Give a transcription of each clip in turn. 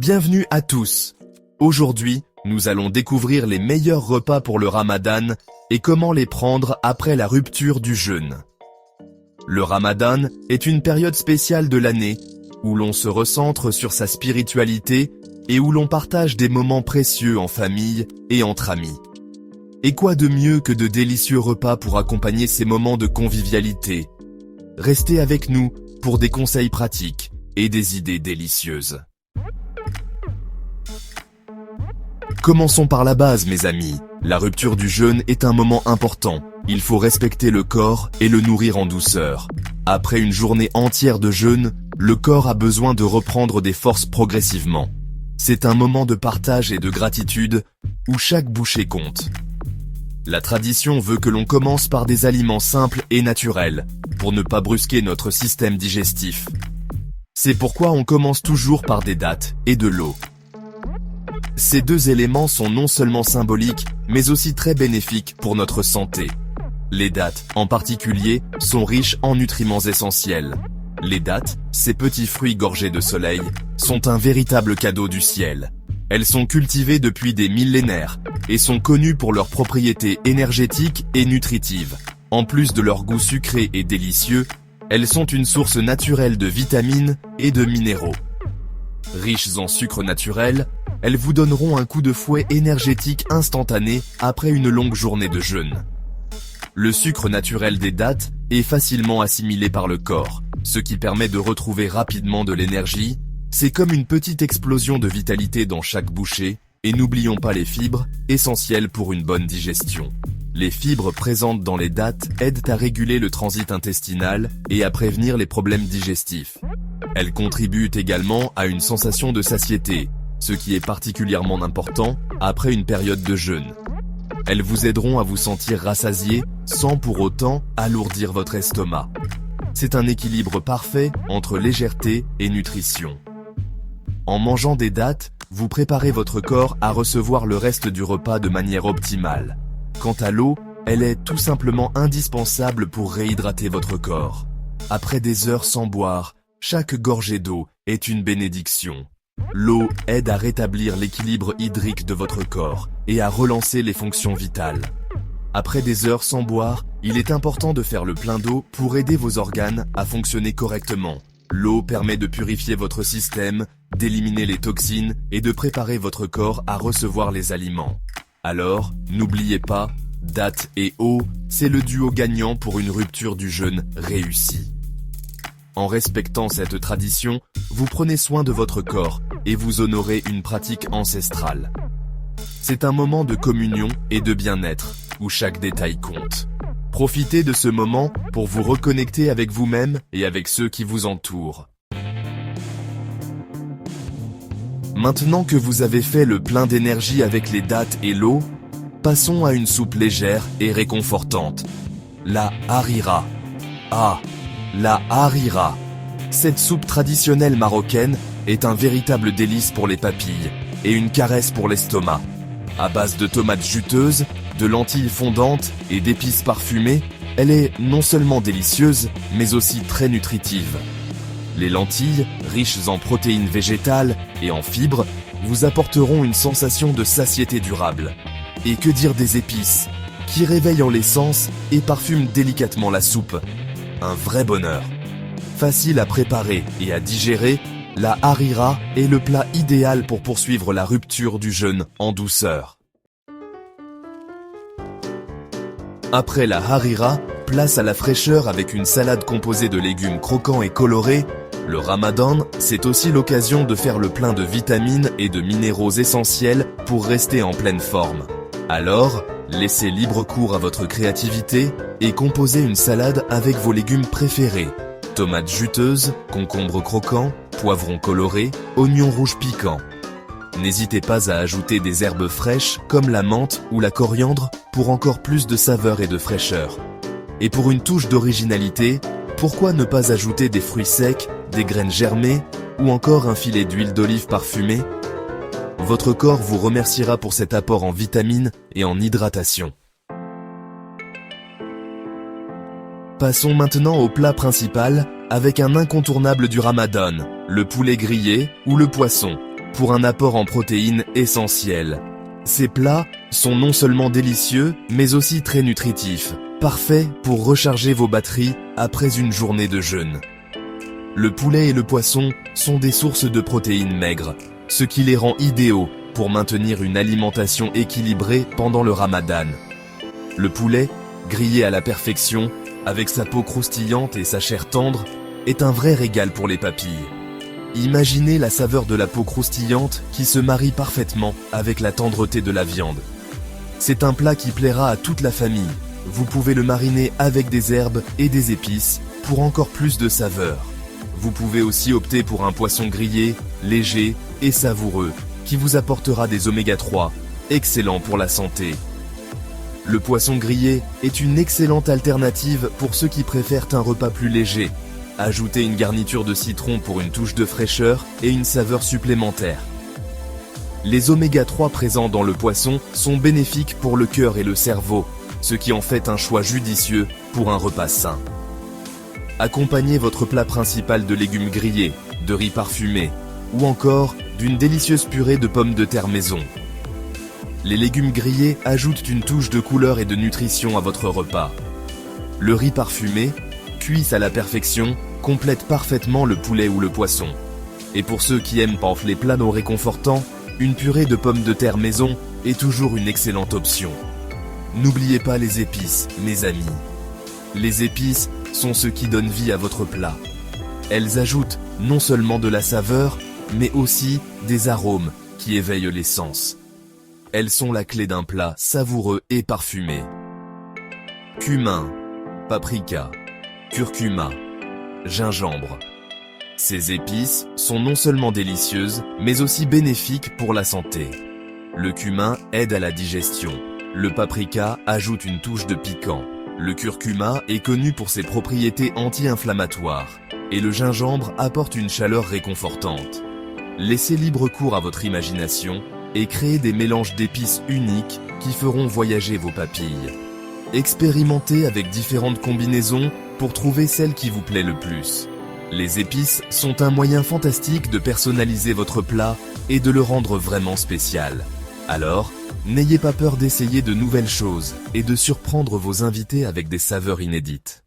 Bienvenue à tous. Aujourd'hui, nous allons découvrir les meilleurs repas pour le Ramadan et comment les prendre après la rupture du jeûne. Le Ramadan est une période spéciale de l'année où l'on se recentre sur sa spiritualité et où l'on partage des moments précieux en famille et entre amis. Et quoi de mieux que de délicieux repas pour accompagner ces moments de convivialité? Restez avec nous pour des conseils pratiques et des idées délicieuses. Commençons par la base, mes amis. La rupture du jeûne est un moment important. Il faut respecter le corps et le nourrir en douceur. Après une journée entière de jeûne, le corps a besoin de reprendre des forces progressivement. C'est un moment de partage et de gratitude où chaque bouchée compte. La tradition veut que l'on commence par des aliments simples et naturels, pour ne pas brusquer notre système digestif. C'est pourquoi on commence toujours par des dattes et de l'eau. Ces deux éléments sont non seulement symboliques, mais aussi très bénéfiques pour notre santé. Les dattes, en particulier, sont riches en nutriments essentiels. Les dattes, ces petits fruits gorgés de soleil, sont un véritable cadeau du ciel. Elles sont cultivées depuis des millénaires et sont connues pour leurs propriétés énergétiques et nutritives. En plus de leur goût sucré et délicieux, elles sont une source naturelle de vitamines et de minéraux. Riches en sucre naturel, elles vous donneront un coup de fouet énergétique instantané après une longue journée de jeûne. Le sucre naturel des dattes est facilement assimilé par le corps, ce qui permet de retrouver rapidement de l'énergie. C'est comme une petite explosion de vitalité dans chaque bouchée, et n'oublions pas les fibres, essentielles pour une bonne digestion. Les fibres présentes dans les dattes aident à réguler le transit intestinal et à prévenir les problèmes digestifs. Elles contribuent également à une sensation de satiété, ce qui est particulièrement important après une période de jeûne. Elles vous aideront à vous sentir rassasié sans pour autant alourdir votre estomac. C'est un équilibre parfait entre légèreté et nutrition. En mangeant des dattes, vous préparez votre corps à recevoir le reste du repas de manière optimale. Quant à l'eau, elle est tout simplement indispensable pour réhydrater votre corps. Après des heures sans boire, chaque gorgée d'eau est une bénédiction. L'eau aide à rétablir l'équilibre hydrique de votre corps et à relancer les fonctions vitales. Après des heures sans boire, il est important de faire le plein d'eau pour aider vos organes à fonctionner correctement. L'eau permet de purifier votre système, d'éliminer les toxines et de préparer votre corps à recevoir les aliments. Alors, n'oubliez pas, dattes et eau, c'est le duo gagnant pour une rupture du jeûne réussie. En respectant cette tradition, vous prenez soin de votre corps et vous honorez une pratique ancestrale. C'est un moment de communion et de bien-être, où chaque détail compte. Profitez de ce moment pour vous reconnecter avec vous-même et avec ceux qui vous entourent. Maintenant que vous avez fait le plein d'énergie avec les dattes et l'eau, passons à une soupe légère et réconfortante. La harira. Ah, la harira. Cette soupe traditionnelle marocaine est un véritable délice pour les papilles et une caresse pour l'estomac. À base de tomates juteuses, de lentilles fondantes et d'épices parfumées, elle est non seulement délicieuse, mais aussi très nutritive. Les lentilles, riches en protéines végétales et en fibres, vous apporteront une sensation de satiété durable. Et que dire des épices, qui réveillent en les sens et parfument délicatement la soupe. Un vrai bonheur. Facile à préparer et à digérer, la harira est le plat idéal pour poursuivre la rupture du jeûne en douceur. Après la harira, place à la fraîcheur avec une salade composée de légumes croquants et colorés. Le Ramadan, c'est aussi l'occasion de faire le plein de vitamines et de minéraux essentiels pour rester en pleine forme. Alors, laissez libre cours à votre créativité et composez une salade avec vos légumes préférés. Tomates juteuses, concombres croquants, poivrons colorés, oignons rouges piquants. N'hésitez pas à ajouter des herbes fraîches comme la menthe ou la coriandre pour encore plus de saveur et de fraîcheur. Et pour une touche d'originalité, pourquoi ne pas ajouter des fruits secs, des graines germées ou encore un filet d'huile d'olive parfumée? Votre corps vous remerciera pour cet apport en vitamines et en hydratation. Passons maintenant au plat principal avec un incontournable du Ramadan, le poulet grillé ou le poisson. pour un apport en protéines essentiel. Ces plats sont non seulement délicieux, mais aussi très nutritifs, parfaits pour recharger vos batteries après une journée de jeûne. Le poulet et le poisson sont des sources de protéines maigres, ce qui les rend idéaux pour maintenir une alimentation équilibrée pendant le ramadan. Le poulet, grillé à la perfection, avec sa peau croustillante et sa chair tendre, est un vrai régal pour les papilles. Imaginez la saveur de la peau croustillante qui se marie parfaitement avec la tendreté de la viande. C'est un plat qui plaira à toute la famille. Vous pouvez le mariner avec des herbes et des épices pour encore plus de saveur. Vous pouvez aussi opter pour un poisson grillé, léger et savoureux, qui vous apportera des oméga 3, excellent pour la santé. Le poisson grillé est une excellente alternative pour ceux qui préfèrent un repas plus léger. Ajoutez une garniture de citron pour une touche de fraîcheur et une saveur supplémentaire. Les oméga 3 présents dans le poisson sont bénéfiques pour le cœur et le cerveau, ce qui en fait un choix judicieux pour un repas sain. Accompagnez votre plat principal de légumes grillés, de riz parfumé, ou encore d'une délicieuse purée de pommes de terre maison. Les légumes grillés ajoutent une touche de couleur et de nutrition à votre repas. Le riz parfumé, cuit à la perfection, complète parfaitement le poulet ou le poisson. Et pour ceux qui aiment les plats non réconfortants, une purée de pommes de terre maison est toujours une excellente option. N'oubliez pas les épices, mes amis. Les épices sont ce qui donne vie à votre plat. Elles ajoutent non seulement de la saveur, mais aussi des arômes qui éveillent les sens. Elles sont la clé d'un plat savoureux et parfumé. Cumin, paprika, curcuma, gingembre. Ces épices sont non seulement délicieuses, mais aussi bénéfiques pour la santé. Le cumin aide à la digestion. Le paprika ajoute une touche de piquant. Le curcuma est connu pour ses propriétés anti-inflammatoires. Et le gingembre apporte une chaleur réconfortante. Laissez libre cours à votre imagination et créez des mélanges d'épices uniques qui feront voyager vos papilles. Expérimentez avec différentes combinaisons pour trouver celle qui vous plaît le plus. Les épices sont un moyen fantastique de personnaliser votre plat et de le rendre vraiment spécial. Alors, n'ayez pas peur d'essayer de nouvelles choses et de surprendre vos invités avec des saveurs inédites.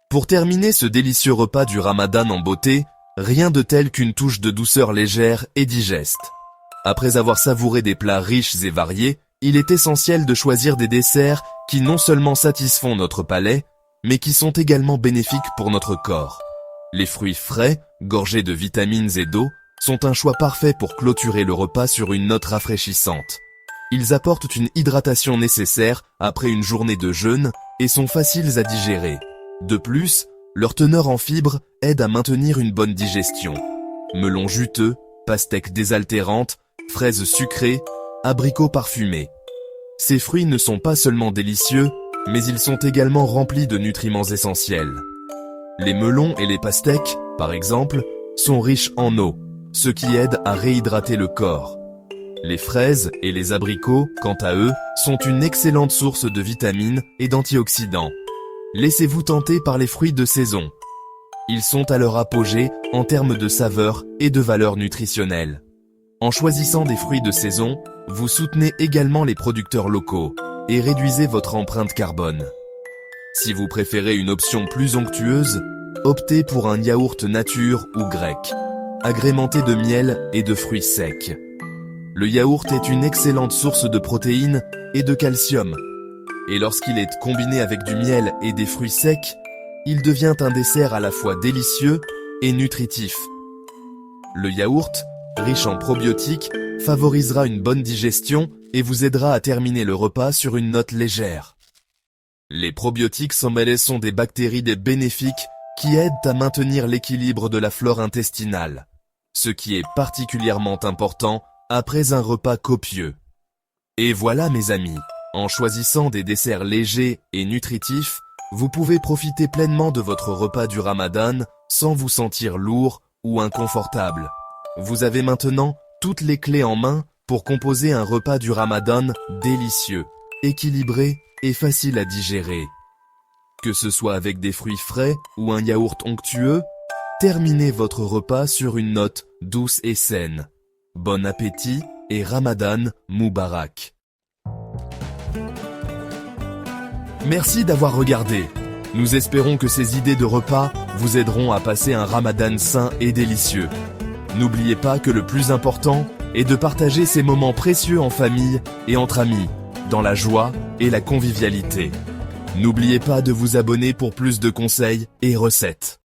Pour terminer ce délicieux repas du Ramadan en beauté, rien de tel qu'une touche de douceur légère et digeste. Après avoir savouré des plats riches et variés, il est essentiel de choisir des desserts qui non seulement satisfont notre palais, mais qui sont également bénéfiques pour notre corps. Les fruits frais, gorgés de vitamines et d'eau, sont un choix parfait pour clôturer le repas sur une note rafraîchissante. Ils apportent une hydratation nécessaire après une journée de jeûne et sont faciles à digérer. De plus, leur teneur en fibres aide à maintenir une bonne digestion. Melons juteux, pastèques désaltérantes, fraises sucrées, abricots parfumés. Ces fruits ne sont pas seulement délicieux, mais ils sont également remplis de nutriments essentiels. Les melons et les pastèques, par exemple, sont riches en eau, ce qui aide à réhydrater le corps. Les fraises et les abricots, quant à eux, sont une excellente source de vitamines et d'antioxydants. Laissez-vous tenter par les fruits de saison. Ils sont à leur apogée en termes de saveur et de valeur nutritionnelle. En choisissant des fruits de saison, vous soutenez également les producteurs locaux et réduisez votre empreinte carbone. Si vous préférez une option plus onctueuse, optez pour un yaourt nature ou grec, agrémenté de miel et de fruits secs. Le yaourt est une excellente source de protéines et de calcium. Et lorsqu'il est combiné avec du miel et des fruits secs, il devient un dessert à la fois délicieux et nutritif. Le yaourt, riche en probiotiques, favorisera une bonne digestion et vous aidera à terminer le repas sur une note légère. Les probiotiques sont des bactéries bénéfiques qui aident à maintenir l'équilibre de la flore intestinale, ce qui est particulièrement important après un repas copieux. Et voilà mes amis, en choisissant des desserts légers et nutritifs, vous pouvez profiter pleinement de votre repas du Ramadan sans vous sentir lourd ou inconfortable. Vous avez maintenant toutes les clés en main pour composer un repas du Ramadan délicieux, équilibré et facile à digérer. Que ce soit avec des fruits frais ou un yaourt onctueux, Terminez votre repas sur une note douce et saine. Bon appétit et Ramadan Moubarak. Merci d'avoir regardé. Nous espérons que ces idées de repas vous aideront à passer un Ramadan sain et délicieux. N'oubliez pas que le plus important est de partager ces moments précieux en famille et entre amis, dans la joie et la convivialité. N'oubliez pas de vous abonner pour plus de conseils et recettes.